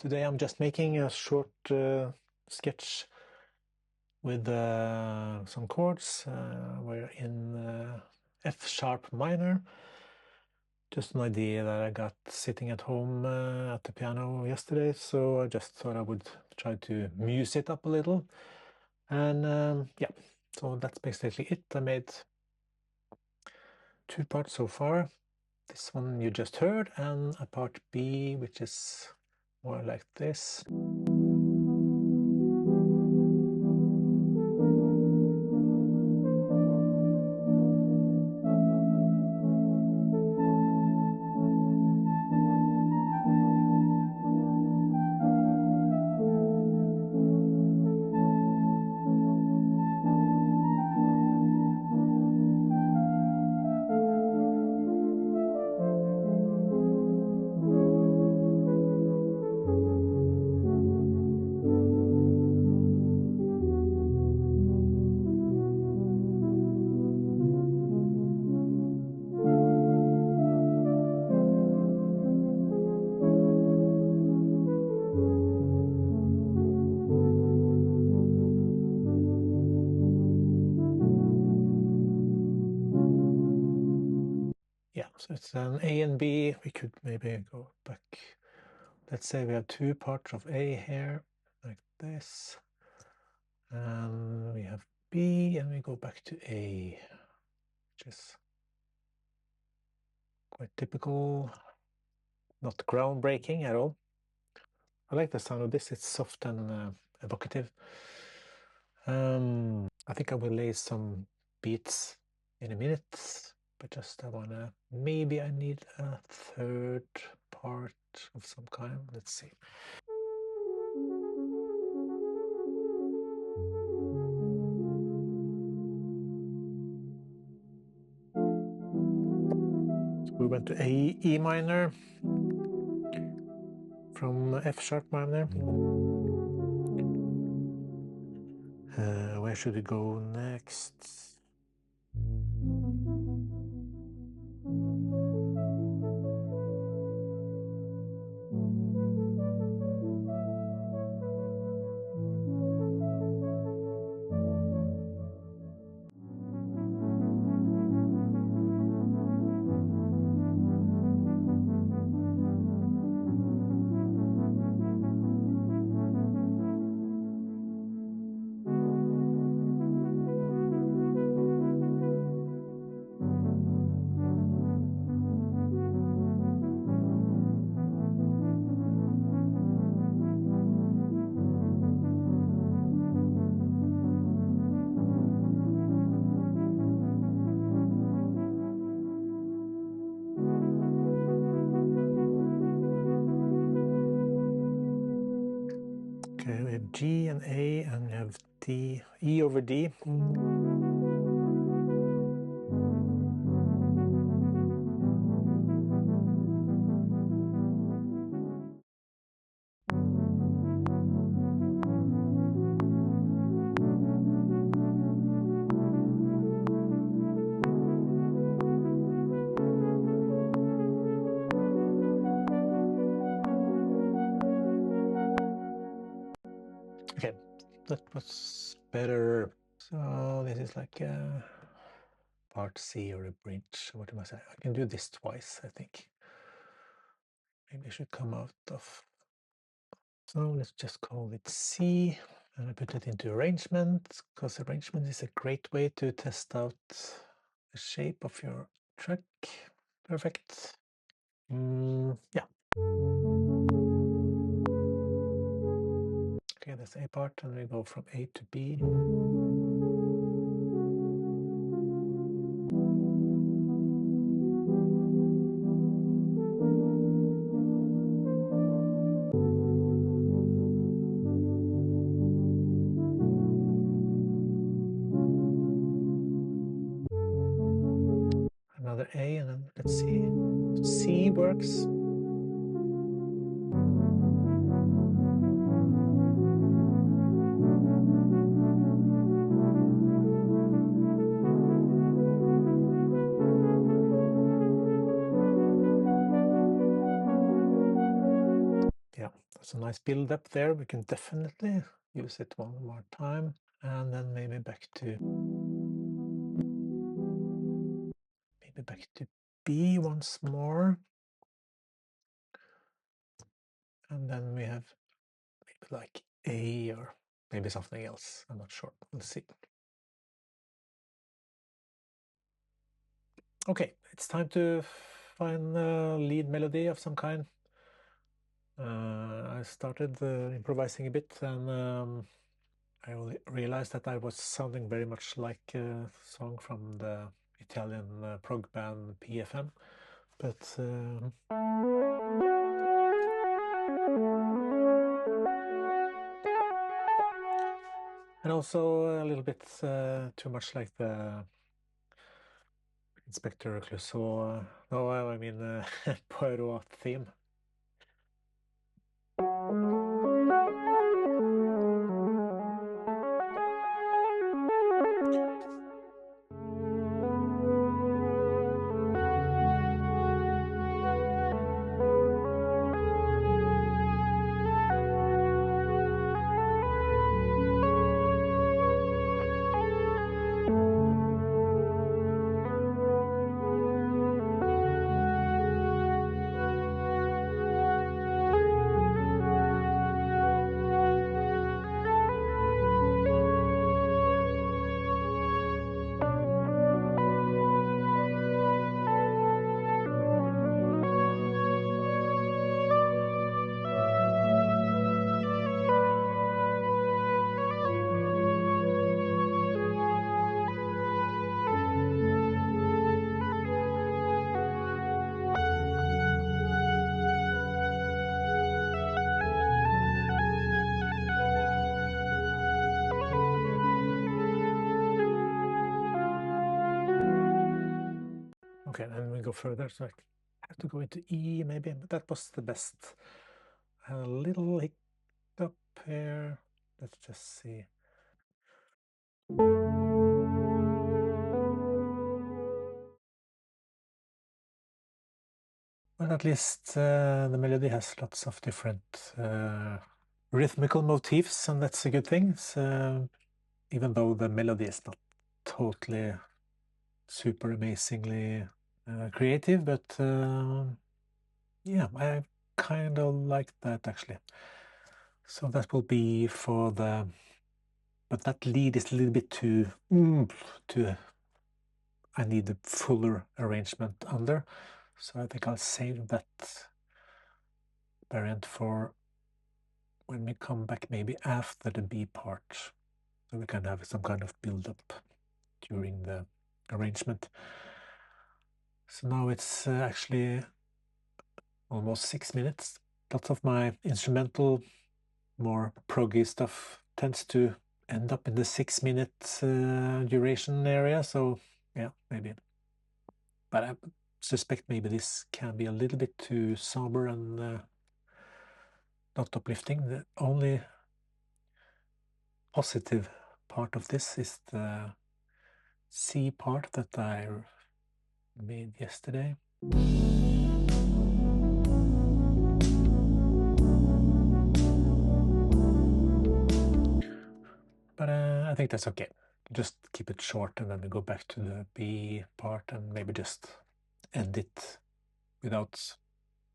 Today I'm just making a short sketch with some chords. We're in F sharp minor. Just an idea that I got sitting at home at the piano yesterday, so I just thought I would try to muse it up a little. And yeah, so that's basically it. I made 2 parts so far. This one you just heard, and a part B, which is more like this. Yeah, so it's an A and B. We could maybe go back. Let's say we have 2 parts of A here, like this. And we have B, and we go back to A, which is quite typical, not groundbreaking at all. I like the sound of this. It's soft and evocative. I think I will lay some beats in a minute, but just maybe I need a 3rd part of some kind. Let's see. So we went to E minor from F sharp minor. Where should we go next? Okay, we have G and A, and we have D, E over D. Okay, that was better. So this is like a part C or a bridge. What am I saying? I can do this twice, I think. Maybe I should come out of. So let's just call it C, and I put it into arrangement, because arrangement is a great way to test out the shape of your track. Perfect. Yeah. Okay, that's A part, and we go from A to B. Another A, and then let's see. C works. Yeah, That's a nice build up there. We can definitely use it one more time, and then maybe back to B once more, and then we have maybe like A or maybe something else. I'm not sure. We'll see. Okay, it's time to find a lead melody of some kind. I started improvising a bit, and I realized that I was sounding very much like a song from the Italian prog band PFM, but and also a little bit too much like the Inspector Clouseau, no, I mean Poirot theme. Okay, and we go further, so I have to go into E maybe, but that was the best. I had a little hiccup here. Let's just see. Well, at least the melody has lots of different rhythmical motifs, and that's a good thing. So, even though the melody is not totally super amazingly creative, but yeah, I kind of like that actually. So that will be for the, but that lead is a little bit too, I need a fuller arrangement under. So I think I'll save that variant for when we come back maybe after the B part. So we can have some kind of build-up during the arrangement. So now it's actually almost 6 minutes. Lots of my instrumental, more proggy stuff tends to end up in the 6-minute duration area. So yeah, maybe. But I suspect maybe this can be a little bit too somber and not uplifting. The only positive part of this is the C part that I made yesterday. But I think that's okay. Just keep it short, and then we go back to the B part and maybe just end it without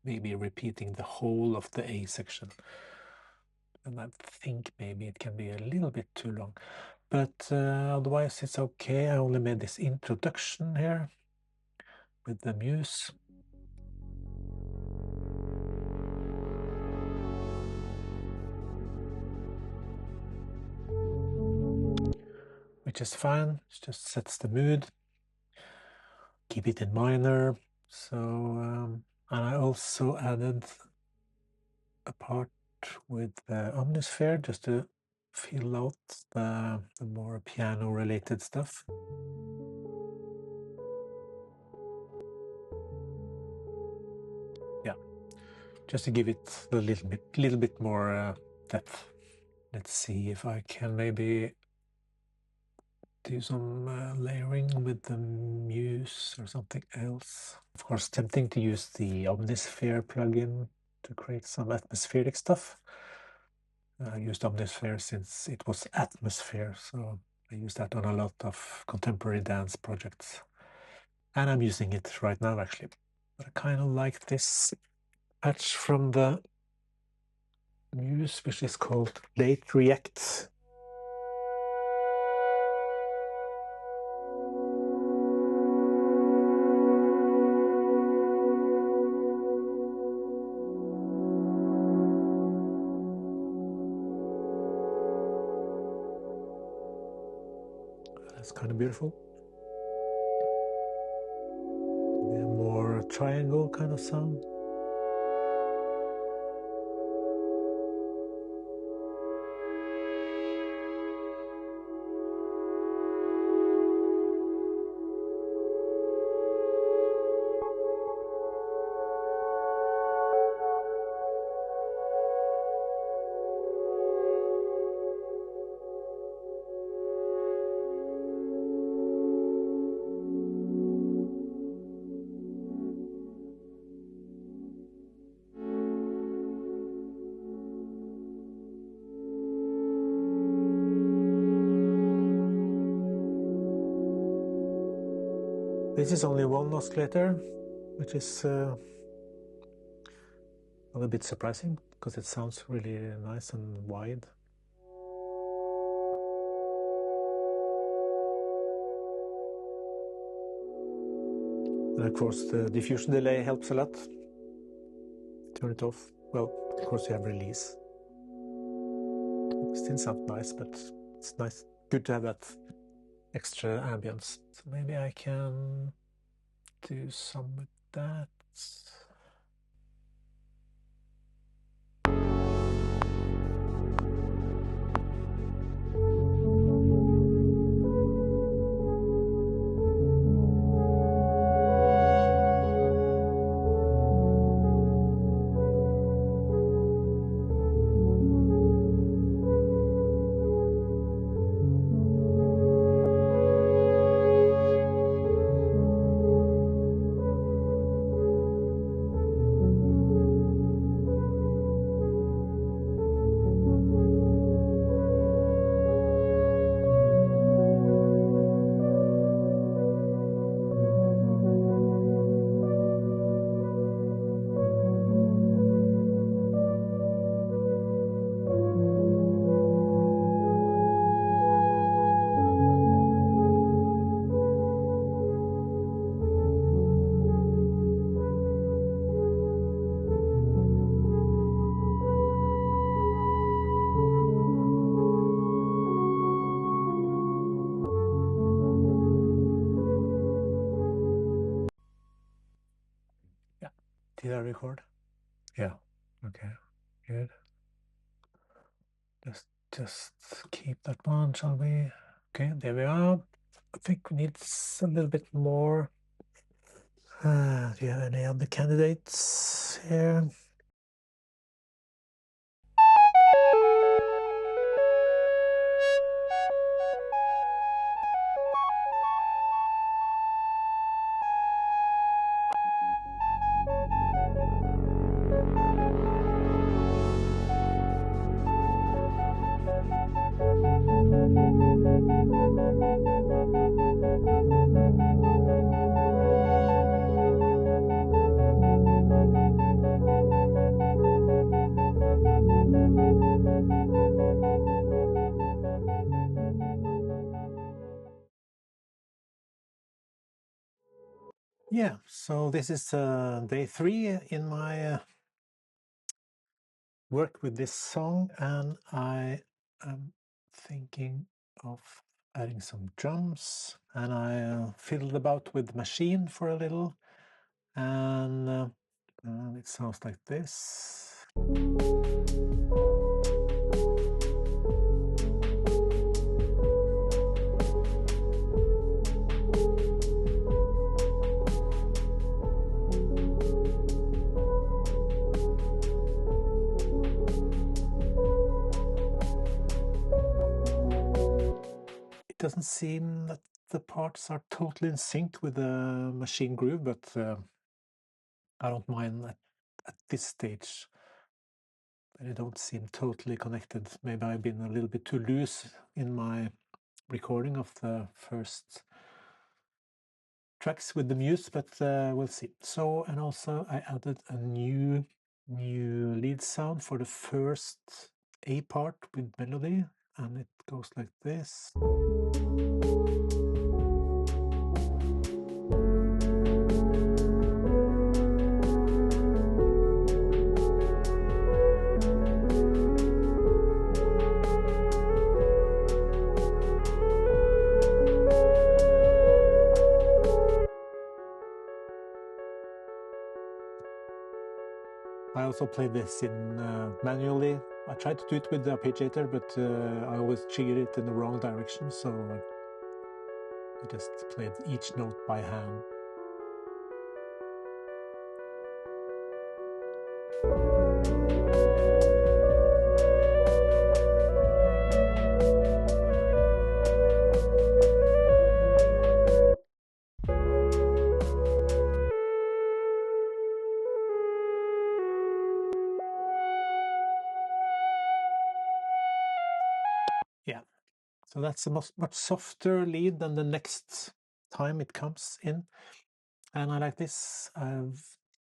maybe repeating the whole of the A section. And I think maybe it can be a little bit too long, but otherwise it's okay. I only made this introduction here with the Muse. Which is fine, it just sets the mood. Keep it in minor. So, and I also added a part with the Omnisphere just to fill out the more piano related stuff. Yeah, just to give it a little bit more depth. Let's see if I can maybe do some layering with the Muse or something else. Of course, tempting to use the Omnisphere plugin, to create some atmospheric stuff. I used Omnisphere since it was Atmosphere, so I use that on a lot of contemporary dance projects. And I'm using it right now, actually. But I kind of like this patch from the Muse, which is called Late React. That's kind of beautiful. A more triangle kind of sound. This is only one oscillator, which is a little bit surprising because it sounds really nice and wide. And of course the diffusion delay helps a lot. Turn it off. Well, of course you have release. Still sounds nice, but it's nice, good to have that extra ambience. So maybe I can do some with that. Did I record? Yeah. Okay. Good. Just keep that one, shall we? Okay, there we are. I think we need a little bit more. Do you have any other candidates here? Yeah, so this is day 3 in my work with this song, and I am thinking of adding some drums, and I fiddled about with Macshine for a little, and it sounds like this. Doesn't seem that the parts are totally in sync with the machine groove, but I don't mind at this stage. but they don't seem totally connected. Maybe I've been a little bit too loose in my recording of the first tracks with the Muse, but we'll see. So, and also I added a new lead sound for the first A part with melody, and it goes like this. I also play this in manually. I tried to do it with the arpeggiator, but I always triggered it in the wrong direction, so I just played each note by hand. Yeah, so that's a much softer lead than the next time it comes in. And I like this. I've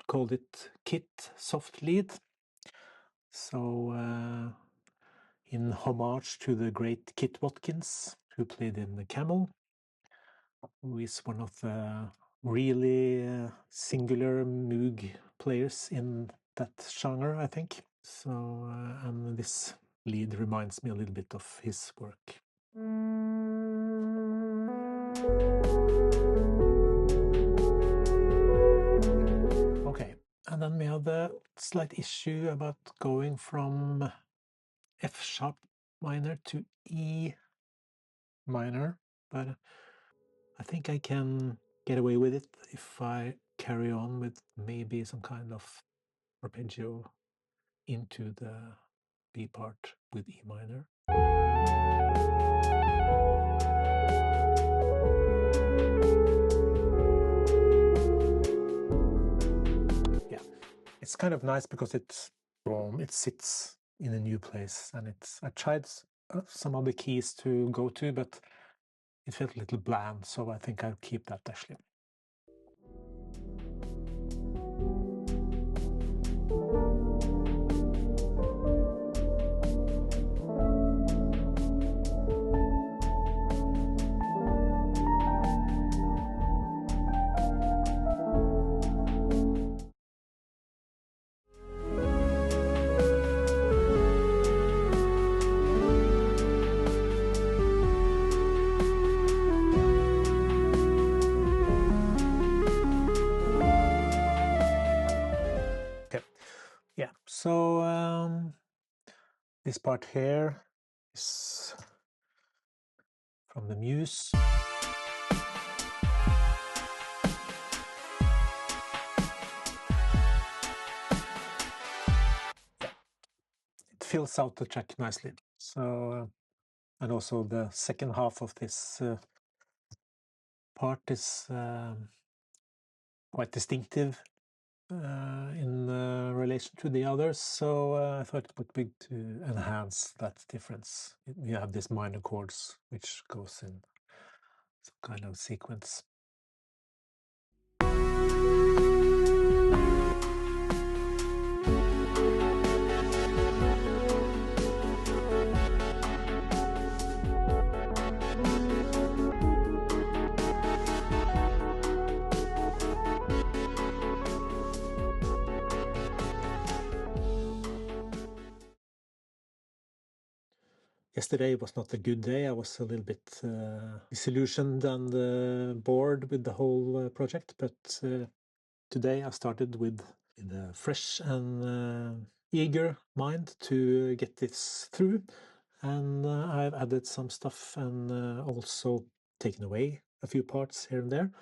called it Kit Soft Lead. So in homage to the great Kit Watkins, who played in the Camel, who is one of the really singular Moog players in that genre, I think. So, and this lead reminds me a little bit of his work. Okay, and then we have the slight issue about going from F sharp minor to E minor, but I think I can get away with it if I carry on with maybe some kind of arpeggio into the B part with E minor. Yeah, it's kind of nice because it sits in a new place, and I tried some of the keys to go to, but it felt a little bland, so I think I'll keep that actually. Yeah, so this part here is from the Muse. It fills out the track nicely. So, and also the second half of this part is quite distinctive in relation to the others, so I thought it would be to enhance that difference. You have these minor chords which goes in some kind of sequence. Yesterday was not a good day. I was a little bit disillusioned and bored with the whole project, but today I started with a fresh and eager mind to get this through, and I've added some stuff and also taken away a few parts here and there,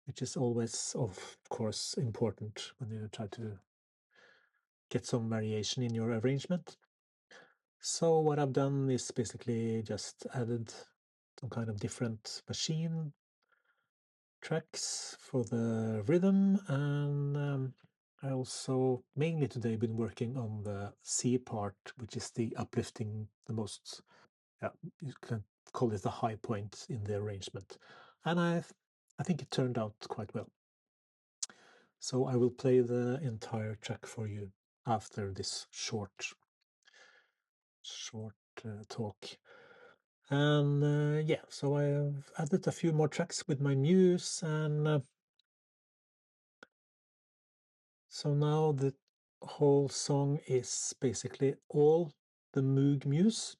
which is always, of course, important when you try to get some variation in your arrangement. So what I've done is basically just added some kind of different machine tracks for the rhythm, and I also mainly today been working on the C part, which is the uplifting, the most, yeah, you can call it the high point in the arrangement. And I think it turned out quite well. So I will play the entire track for you after this short talk. And yeah, so I have added a few more tracks with my Muse, and so now the whole song is basically all the Moog Muse,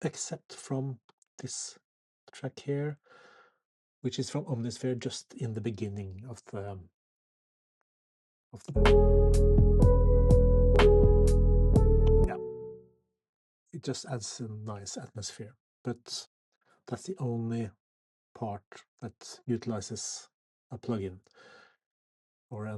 except from this track here, which is from Omnisphere, just in the beginning of the yeah, it just adds a nice atmosphere. But that's the only part that utilizes a plugin or a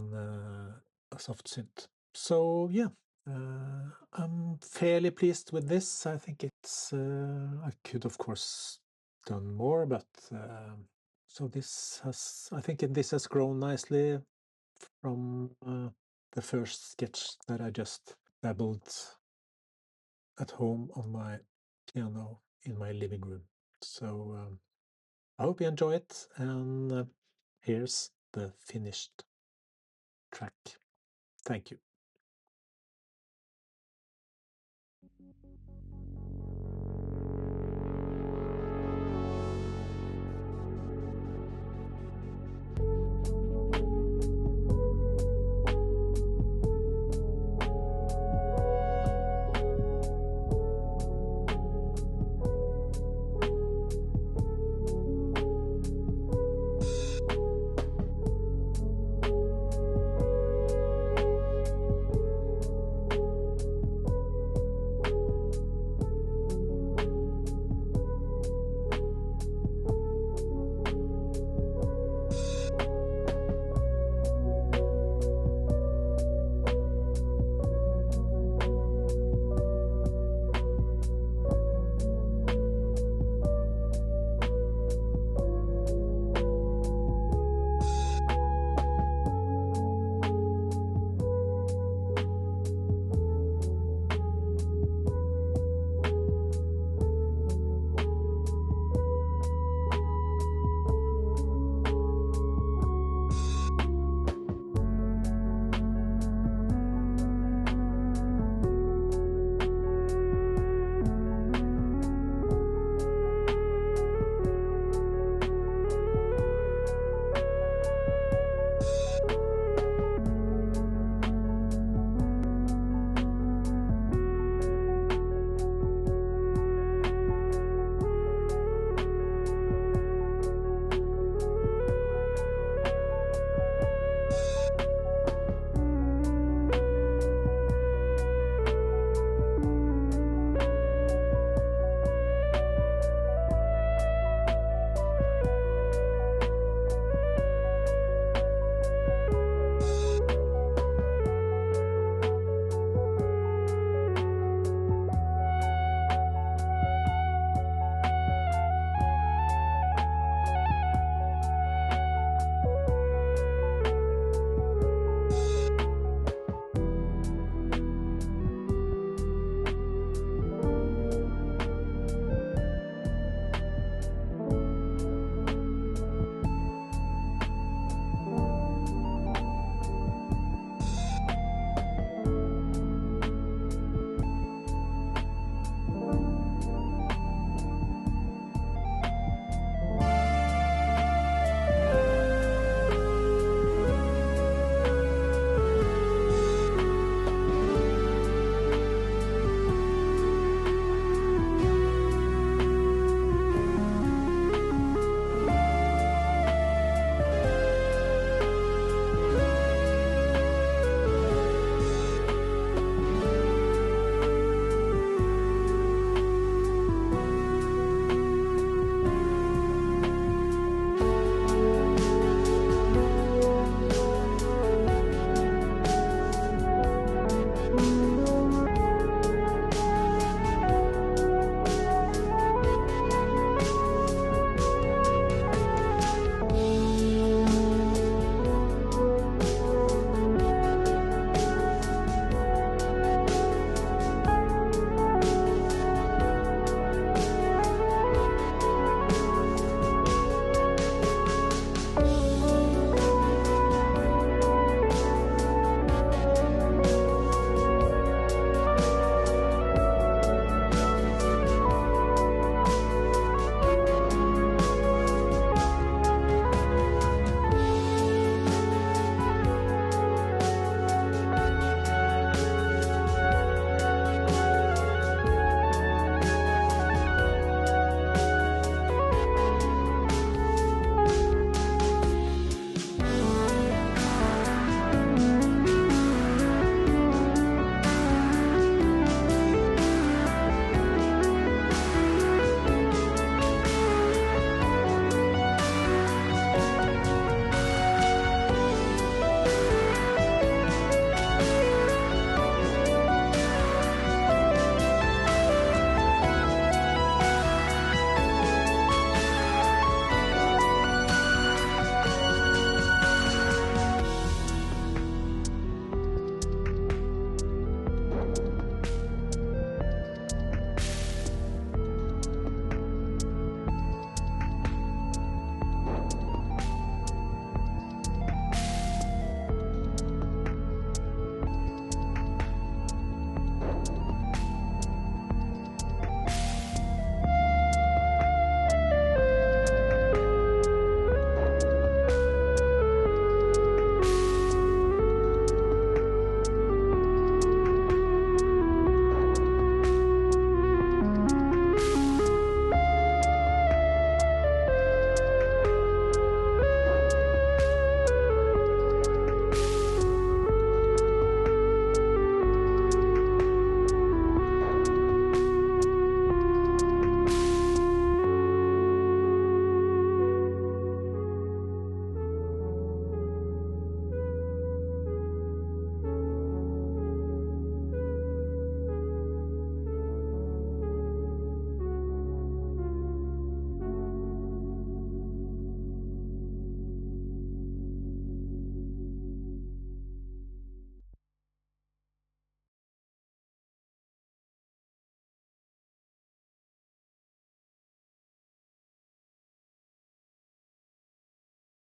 soft synth. So yeah, I'm fairly pleased with this. I think it's I could of course done more, but so this has, I think this has grown nicely from the first sketch that I just dabbled at home on my piano in my living room. So I hope you enjoy it, and here's the finished track. Thank you.